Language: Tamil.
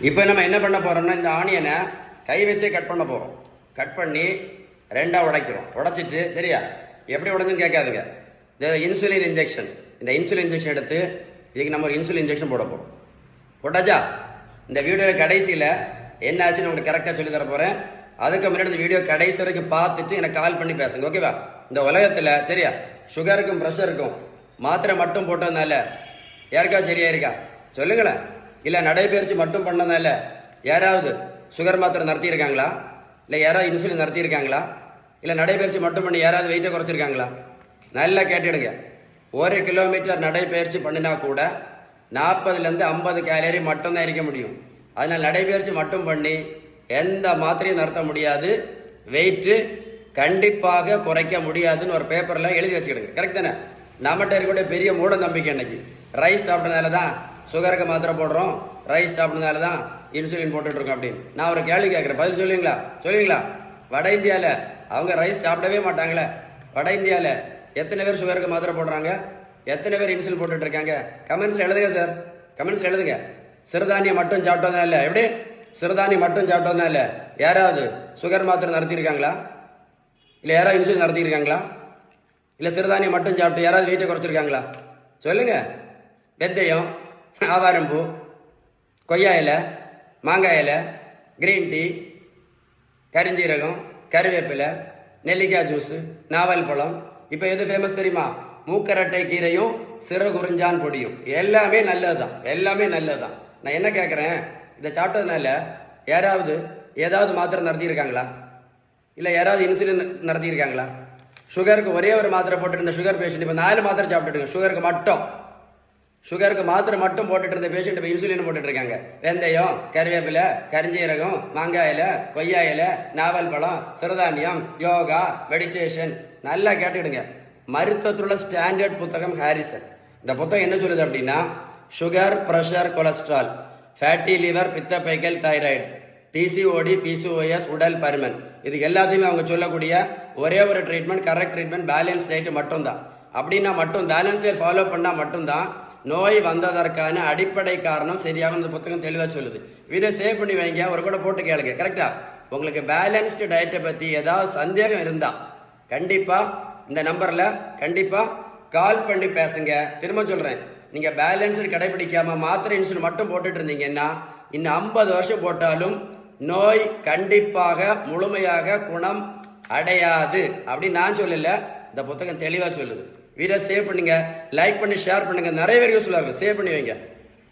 இப்போ நம்ம என்ன பண்ண போறோம்னா இந்த ஆனியனை கை வச்சே கட் பண்ண போறோம். கட் பண்ணி ரெண்டா உடைக்கிறோம். உடைச்சிட்டு சரியா எப்படி உடைஞ்சுன்னு கேட்காதுங்க. இந்த இன்சுலின் இன்ஜெக்ஷன், இந்த இன்சுலின் இன்ஜெக்ஷன் எடுத்து இதுக்கு நம்ம ஒரு இன்சுலின் இன்ஜெக்ஷன் போட போறோம். போட்டாச்சா? இந்த வீடியோவில் கடைசியில் என்ன ஆச்சுன்னு உங்களுக்கு கரெக்டாக சொல்லி தர போறேன். அதுக்கு முன்னாடி இந்த வீடியோ கடைசி வரைக்கும் பார்த்துட்டு எனக்கு கால் பண்ணி பேசுங்க, ஓகேவா? இந்த உலகத்தில் சரியா சுகருக்கும் ப்ரெஷருக்கும் மாத்திரை மட்டும் போட்டதுனால யாருக்காவது சரியா இருக்கா சொல்லுங்களேன். இல்லை நடைபயிற்சி மட்டும் பண்ணதுனால யாராவது சுகர் மாத்திரை நடத்தியிருக்காங்களா? இல்லை யாராவது இன்சுலின் நடத்தியிருக்காங்களா? இல்லை நடைபயிற்சி மட்டும் பண்ணி யாராவது வெயிட்டை குறைச்சிருக்காங்களா? நல்லா கேட்டுடுங்க. 1 கிலோமீட்டர் நடைபயிற்சி பண்ணினா கூட 40லேருந்து 50 கேலரி மட்டும்தான் இருக்க முடியும். அதனால் நடைபயிற்சி மட்டும் பண்ணி எந்த மாத்திரையும் நடத்த முடியாது, வெயிட்டு கண்டிப்பாக குறைக்க முடியாதுன்னு ஒரு பேப்பரில் எழுதி வச்சுக்கிடுங்க. கரெக்ட் தானே? நம்மகிட்ட இருக்கக்கூடிய பெரிய மூட நம்பிக்கை இன்னைக்கு ரைஸ் சாப்பிட்டதுனால தான் சுகருக்கு மாத்திரை போடுறோம், ரைஸ் சாப்பிட்டதுனால தான் இன்சுலின் போட்டுட்ருக்கோம் அப்படின்னு. நான் ஒரு கேள்வி கேட்குறேன், பதில் சொல்லுவீங்களா? வட இந்தியாவில் அவங்க ரைஸ் சாப்பிடவே மாட்டாங்களே. வட இந்தியாவில் எத்தனை பேர் சுகருக்கு மாத்திரை போடுறாங்க? எத்தனை பேர் இன்சுலின் போட்டுட்டு இருக்காங்க? கமெண்ட்ஸில் எழுதுங்க சார், கமெண்ட்ஸில் எழுதுங்க. சிறுதானியம் மட்டும் சாப்பிட்டதுனால இல்லை, எப்படி சிறுதானியம் மட்டும் சாப்பிட்டதுனால இல்லை யாராவது சுகர் மாத்திரை நடத்தியிருக்காங்களா? இல்லை யாராவது இன்சுலின் நடத்தியிருக்காங்களா? இல்லை சிறுதானியம் மட்டும் சாப்பிட்டு யாராவது வெயிட்டை குறைச்சிருக்காங்களா? சொல்லுங்க. வெந்தயம், ஆவாரம்பூ, கொய்யா இலை, மாங்காய் இலை, கிரீன் டீ, கரிஞ்சீரகம், கருவேப்பிலை, நெல்லிக்காய் ஜூஸு, நாவல் பழம், இப்போ எது ஃபேமஸ் தெரியுமா? மூக்கரட்டை கீரையும் சிறுகுறிஞ்சான் பொடியும். எல்லாமே நல்லதுதான். நான் என்ன கேட்குறேன், இதை சாப்பிட்டதுனால யாராவது ஏதாவது மாத்திரை நடத்தியிருக்காங்களா? இல்லை யாராவது இன்சுலின் நடத்தியிருக்காங்களா? சுகருக்கு ஒரே ஒரு மாத்திரை போட்டுட்டு இருந்த சுகர் பேஷண்ட் இப்போ 4 மாத்திரை சாப்பிட்டுருங்க. சுகருக்கு மாத்திரை மட்டும் போட்டுட்டு இருந்த பேஷண்ட் இப்போ இன்சுலின் போட்டுட்டு இருக்காங்க. வெந்தயம், கருவேப்பிலை, கரிஞ்சீரகம், மாங்காய் இலை, கொய்யா இலை, நாவல் பழம், சிறுதானியம், யோகா, மெடிடேஷன். நல்லா கேட்டுடுங்க. மருத்துவத்துள்ள ஸ்டாண்டர்ட் புத்தகம் ஹாரிசன். இந்த புத்தகம் என்ன சொல்லுது அப்படின்னா, sugar, pressure, cholesterol, fatty liver, பித்தப்பைக்கல், தைராய்டு, பிசிஓடி, பிசிஓஎஸ், உடல் பருமன், இது எல்லாத்தையுமே அவங்க சொல்லக்கூடிய ஒரே ஒரு treatment, correct treatment, balance diet மட்டும்தான். அப்படின்னா மட்டும் பேலன்ஸ் டயட் ஃபாலோ பண்ணால் மட்டும்தான் நோய் வந்ததற்கான அடிப்படை காரணம் சரியாக இந்த புத்தகம் தெளிவாக சொல்லுது. இதை சேவ் பண்ணி வைங்க, ஒரு கூட போட்டு கேளுங்க. கரெக்டா? உங்களுக்கு பேலன்ஸ்டு டயட்டை பற்றி ஏதாவது சந்தேகம் இருந்தால் கண்டிப்பாக இந்த நம்பரில் கண்டிப்பாக கால் பண்ணி பேசுங்க. திரும்ப சொல்கிறேன், நீங்கள் பேலன்ஸ்டு கடைபிடிக்காம மாத்திரை இன்சுலின் மட்டும் போட்டுட்டு இருந்தீங்கன்னா இன்னும் 50 வருஷம் போட்டாலும் நோய் கண்டிப்பாக முழுமையாக குணம் அடையாது அப்படின்னு நான் சொல்லல, இந்த புத்தகம் தெளிவாக சொல்லுது. வீடியோ சேவ் பண்ணுங்க, லைக் பண்ணி ஷேர் பண்ணுங்க, நிறைய பேர் யூஸ்ஃபுல்லாக இருக்கும். சேவ் பண்ணி வைங்க.